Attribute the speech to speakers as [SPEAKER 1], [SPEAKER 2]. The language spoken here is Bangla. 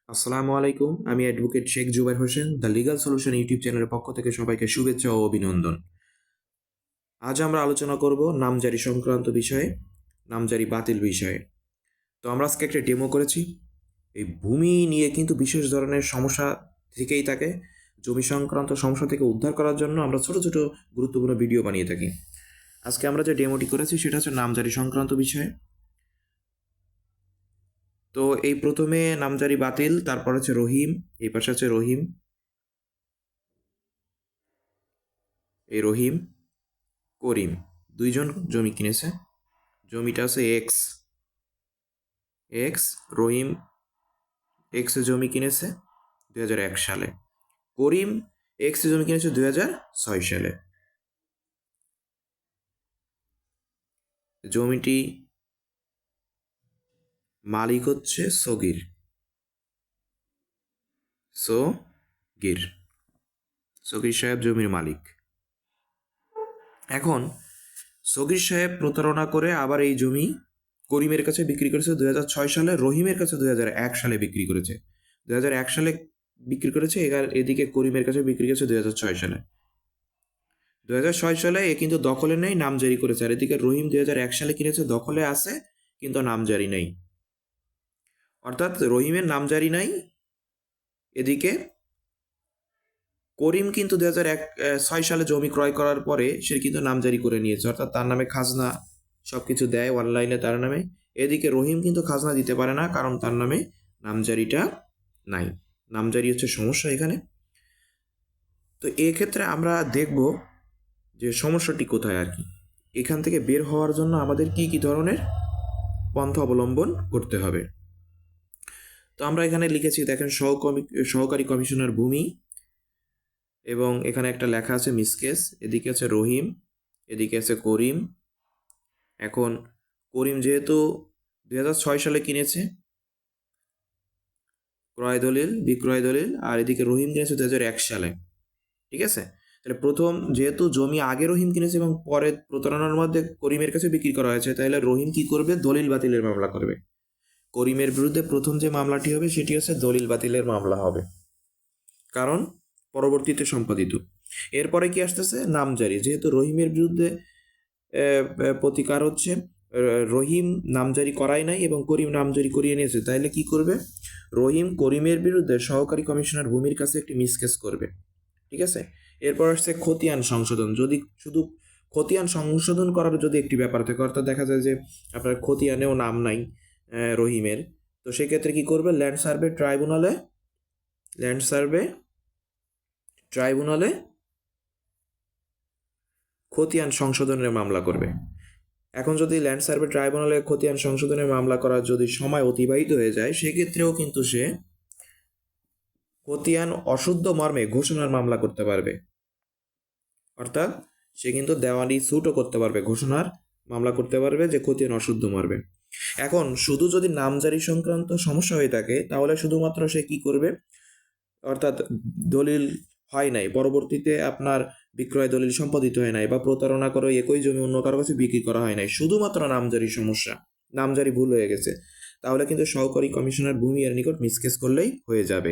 [SPEAKER 1] আসসালামু আলাইকুম। আমি advocate Sheikh Zubair Hossain, the legal solution YouTube চ্যানেলের পক্ষ থেকে সবাইকে শুভেচ্ছা ও অভিনন্দন। আজ আমরা আলোচনা করব নামজারি সংক্রান্ত বিষয়ে, নামজারি বাতিল বিষয়ে। তো আমরা আজকে একটা ডেমো করেছি। এই ভূমি নিয়ে কিন্তু বিশেষ ধরনের সমস্যা থেকেই থাকে। জমি সংক্রান্ত সমস্যা থেকে উদ্ধার করার জন্য আমরা ছোট ছোট গুরুত্বপূর্ণ ভিডিও বানিয়ে থাকি। আজকে আমরা যে ডেমোটি করেছি সেটা হচ্ছে নামজারি সংক্রান্ত বিষয়ে। তো এই প্রথমে নামজারি বাতিল, তারপর হচ্ছে রহিম, এই পাশে আছে রহিম, এই রহিম, করিম, দুইজন জমি কিনেছে। জমিটা আছে এক্স এক্স রহিম এক্স জমি কিনেছে 2001 সালে। করিম এক্স জমি কিনেছে 2006 সালে। জমিটি মালিক হচ্ছে সগির সগির সগির সাহেব জমির মালিক। এখন সগির সাহেব প্রতারণা করে আবার এই জমি করিমের কাছে বিক্রি করেছে 2006 সালে, রহিমের কাছে 2001 সালে বিক্রি করেছে। 2001 সালে বিক্রি করেছে, এদিকে করিমের কাছে বিক্রি করেছে 2006 সালে। 2006 সালে এ কিন্তু দখলে নেই, নামজারি করেছে। আর এদিকে রহিম 2001 সালে কিনেছে, দখলে আছে কিন্তু নামজারি নেই। অর্থাৎ রহিমের নামজারি নাই, এদিকে করিম কিন্তু 2006 সালে জমি ক্রয় করার পরে সে কিন্তু নামজারি করে নিয়েছে, অর্থাৎ তার নামে খাজনা সবকিছু দেয় অনলাইনে তার নামে। এদিকে রহিম কিন্তু খাজনা দিতে পারে না, কারণ তার নামে নামজারিটা নাই। নামজারি হচ্ছে সমস্যা এখানে। তো এক্ষেত্রে আমরা দেখব যে সমস্যাটি কোথায় আর কি। এখান থেকে বের হওয়ার জন্য আমাদের কি কি ধরনের পন্থা অবলম্বন করতে হবে। তো আমরা এখানে লিখেছি, দেখেন, সহকারী কমিশনার ভূমি, এবং এখানে একটা লেখা আছে মিসকেস। এদিকে আছে রহিম, এদিকে আছে করিম। এখন করিম যেহেতু 2006 সালে কিনেছে, ক্রয় দলিল, বিক্রয় দলিল, আর এদিকে রহিম কিনেছে 2001 সালে। ঠিক আছে, তাহলে প্রথম যেহেতু জমি আগে রহিম কিনেছে এবং পরে প্রতারণার মধ্যে করিমের কাছে বিক্রি করা হয়েছে, তাহলে রহিম কি করবে? দলিল বাতিলের মামলা করবে। করিমের বিরুদ্ধে প্রথম যে মামলাটি হবে সেটি হচ্ছে দলিল বাতিলের মামলা হবে, কারণ পরবর্তীতে সম্পাদিত। এরপরে কি আসতেছে? নামজারি। যেহেতু রহিমের বিরুদ্ধে প্রতিকার হচ্ছে, রহিম নামজারি করাই নাই এবং করিম নামজারি করিয়ে নিয়েছে, তাইলে কি করবে? রহিম করিমের বিরুদ্ধে সহকারী কমিশনার ভূমির কাছে একটি মিসকেস করবে। ঠিক আছে, এরপর আসছে খতিয়ান সংশোধন। যদি শুধু খতিয়ান সংশোধন করার যদি একটি ব্যাপার থাকে, অর্থাৎ দেখা যায় যে আপনার খতিয়ানেও নাম নাই রহিমের, তো সেক্ষেত্রে কি করবে? ল্যান্ড সার্ভে ট্রাইব্যুনালে খতিয়ান সংশোধনের মামলা করবে। এখন যদি ল্যান্ড সার্ভে ট্রাইব্যুনালে খতিয়ান সংশোধনের মামলা করার যদি সময় অতিবাহিত হয়ে যায়, সেক্ষেত্রেও কিন্তু সে খতিয়ান অশুদ্ধ মর্মে ঘোষণার মামলা করতে পারবে। অর্থাৎ সে কিন্তু দেওয়ানি স্যুটও করতে পারবে, ঘোষণার মামলা করতে পারবে যে খতিয়ান অশুদ্ধ মর্মে। এখন শুধু যদি নামজারি সংক্রান্ত সমস্যা হয়ে থাকে, তাহলে শুধুমাত্র সে কি করবে? অর্থাৎ দলিল হয় নাই, পরবর্তীতে আপনার বিক্রয় দলিল সম্পাদিত হয় নাই, বা প্রতারণা করে একই জমি অন্য কারো কাছে বিক্রি করা হয় নাই, শুধুমাত্র নামজারি সমস্যা, নামজারি ভুল হয়ে গেছে, তাহলে কিন্তু সহকারী কমিশনার ভূমি এর নিকট মিসকেস করলেই হয়ে যাবে।